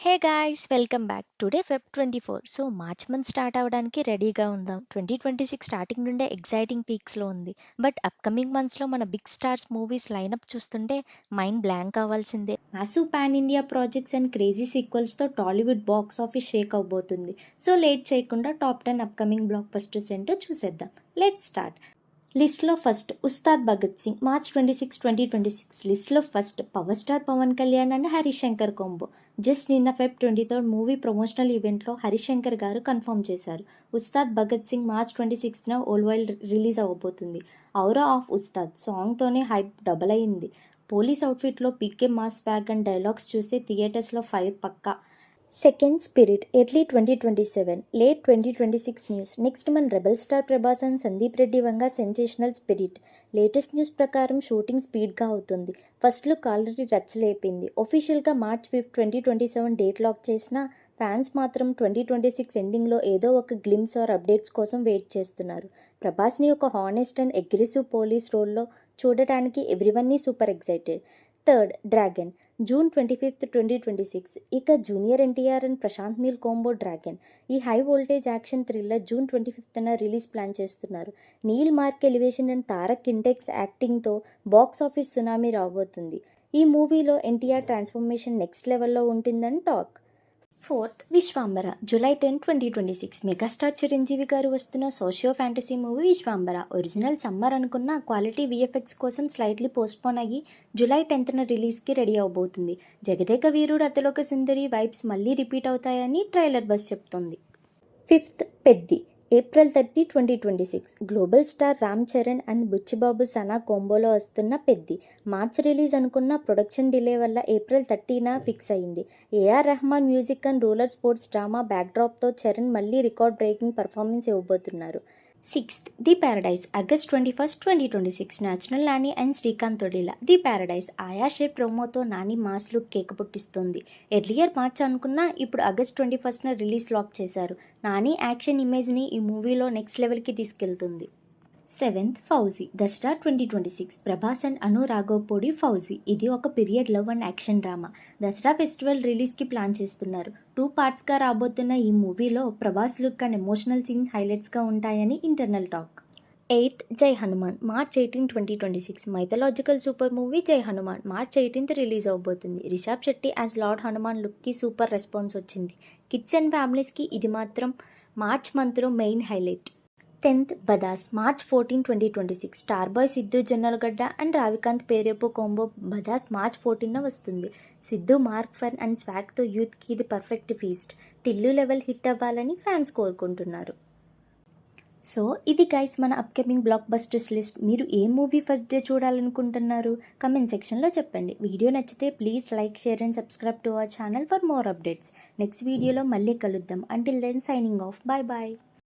Hey guys welcome back today Feb 24. So March month start అవ్వడానికి రెడీగా ఉందాం. 2026 starting నుండే ఎగ్జైటింగ్ పీక్స్లో ఉంది. బట్ అప్కమింగ్ మంత్స్లో మన బిగ్ స్టార్స్ మూవీస్ లైనప్ చూస్తుంటే మైండ్ బ్లాంక్ అవ్వాల్సిందే. Massive pan India projects and crazy సీక్వెల్స్తో టాలీవుడ్ బాక్స్ ఆఫీస్ షేక్ అవబోతుంది. సో లేట్ చేయకుండా టాప్ 10 అప్కమింగ్ బ్లాక్ బస్టర్స్ ఏంటో చూసేద్దాం. Let start. లిస్ట్లో ఫస్ట్ ఉస్తాద్ భగత్ సింగ్ మార్చ్ 26, 2026. లిస్ట్లో first power star Pawan Kalyan and Harishankar combo. Just నిన్న Feb 23 మూవీ ప్రమోషనల్ ఈవెంట్లో హరిశంకర్ గారు కన్ఫర్మ్ చేశారు. ఉస్తాద్ భగత్ సింగ్ మార్చ్ 26న వరల్డ్ రిలీజ్ అవ్వబోతుంది. ఔరా ఆఫ్ ఉస్తాద్ సాంగ్తోనే హైప్ డబల్ అయింది. పోలీస్ అవుట్ఫిట్లో PK mass bag and dialogues చూస్తే థియేటర్స్లో ఫైర్ పక్కా. Second Spirit early 2027, late 2026 news. Next మన rebel star Prabhas and Sandeep Reddy Vanga sensational Spirit. Latest news ప్రకారం షూటింగ్ స్పీడ్గా అవుతుంది. ఫస్ట్ లుక్ ఆల్రెడీ రచ్చలేపింది. ఒఫీషియల్గా March 5, 2027 డేట్ లాక్ చేసిన ఫ్యాన్స్ మాత్రం 2026 ఎండింగ్లో ఏదో ఒక గ్లిమ్స్ ఆర్ అప్డేట్స్ కోసం వెయిట్ చేస్తున్నారు. ప్రభాస్ని ఒక హానెస్ట్ అండ్ అగ్రెసివ్ పోలీస్ రోల్లో చూడటానికి ఎవ్రీవన్నీ super excited. Third Dragon June 25, 2026. ఇక junior NTR and Prashanth Neel combo Dragon. ఈ high voltage action thriller June 25న రిలీజ్ ప్లాన్ చేస్తున్నారు. Neel mark elevation and Tarak intense యాక్టింగ్తో బాక్స్ ఆఫీస్ సునామీ రాబోతుంది. ఈ మూవీలో ఎన్టీఆర్ ట్రాన్స్ఫర్మేషన్ నెక్స్ట్ లెవెల్లో ఉంటుందని talk. Fourth Vishwambhara July 10, 2026. Megastar Chiranjeevi garu వస్తున్న socio fantasy movie Vishwambhara. Original summer అనుకున్న క్వాలిటీ విఎఫ్ఎక్స్ కోసం స్లైట్లీ పోస్ట్పోన్ అయ్యి జూలై 10న రిలీజ్కి రెడీ అవబోతుంది. జగదేక వీరుడు అతిలోక సుందరి వైబ్స్ మళ్ళీ రిపీట్ అవుతాయని ట్రైలర్ బస్ చెప్తోంది. Fifth Peddi April 30, 2026. Global star Ram Charan and Buchibabu Sana కోంబోలో వస్తున్న పెద్ది. మార్చ్ రిలీజ్ అనుకున్న ప్రొడక్షన్ డిలే వల్ల ఏప్రిల్ 30న ఫిక్స్ అయింది. AR Rahman music and rural sports drama బ్యాక్డ్రాప్తో చరణ్ మళ్ళీ రికార్డ్ బ్రేకింగ్ పర్ఫార్మెన్స్ ఇవ్వబోతున్నారు. Sixth the Paradise August 21, 2026. Natural Nani and Srikanth Odela. The Paradise ఆయా షేప్ ప్రోమోతో నాని మాస్ లుక్ కేక పుట్టిస్తుంది. ఎర్లియర్ మార్చ్ అనుకున్నా ఇప్పుడు ఆగస్ట్ 21న రిలీజ్ లాక్ చేశారు. నాని యాక్షన్ ఇమేజ్ని ఈ మూవీలో నెక్స్ట్ లెవెల్కి తీసుకెళ్తుంది. సెవెంత్ ఫౌజీ దసరా 2026. ప్రభాస్ అండ్ అను రాఘవపూడి ఫౌజీ. ఇది ఒక period love and action drama. Dasara festival రిలీజ్కి ప్లాన్ చేస్తున్నారు. 2 పార్ట్స్గా రాబోతున్న ఈ మూవీలో Prabhas look and emotional scenes హైలైట్స్గా ఉంటాయని internal talk. Eighth Jai Hanuman March 18, 2026. Mythological super movie Jai Hanuman March 18th release అవబోతుంది. రిషబ్ శెట్టి యాజ్ లార్డ్ హనుమాన్ లుక్కి సూపర్ రెస్పాన్స్ వచ్చింది. కిడ్స్ అండ్ ఫ్యామిలీస్కి ఇది మాత్రం మార్చ్ మంత్లో main highlight. 10th Badass March 14, 2026. Star boy Siddhu Jonnalagadda and Ravikanth Perepu combo Badass March 14న వస్తుంది. సిద్ధు మార్క్ ఫన్ అండ్ స్వాగ్తో యూత్కి ఇది perfect feast. Tillu level hit అవ్వాలని ఫ్యాన్స్ కోరుకుంటున్నారు. సో ఇది గైస్ మన అప్కమింగ్ బ్లాక్ బస్టర్స్ లిస్ట్. మీరు ఏ మూవీ ఫస్ట్ డే చూడాలనుకుంటున్నారు కమెంట్ సెక్షన్లో చెప్పండి. వీడియో నచ్చితే please like, share and subscribe to our channel for more updates. Next వీడియోలో మళ్ళీ కలుద్దాం. Until then signing off. Bye bye.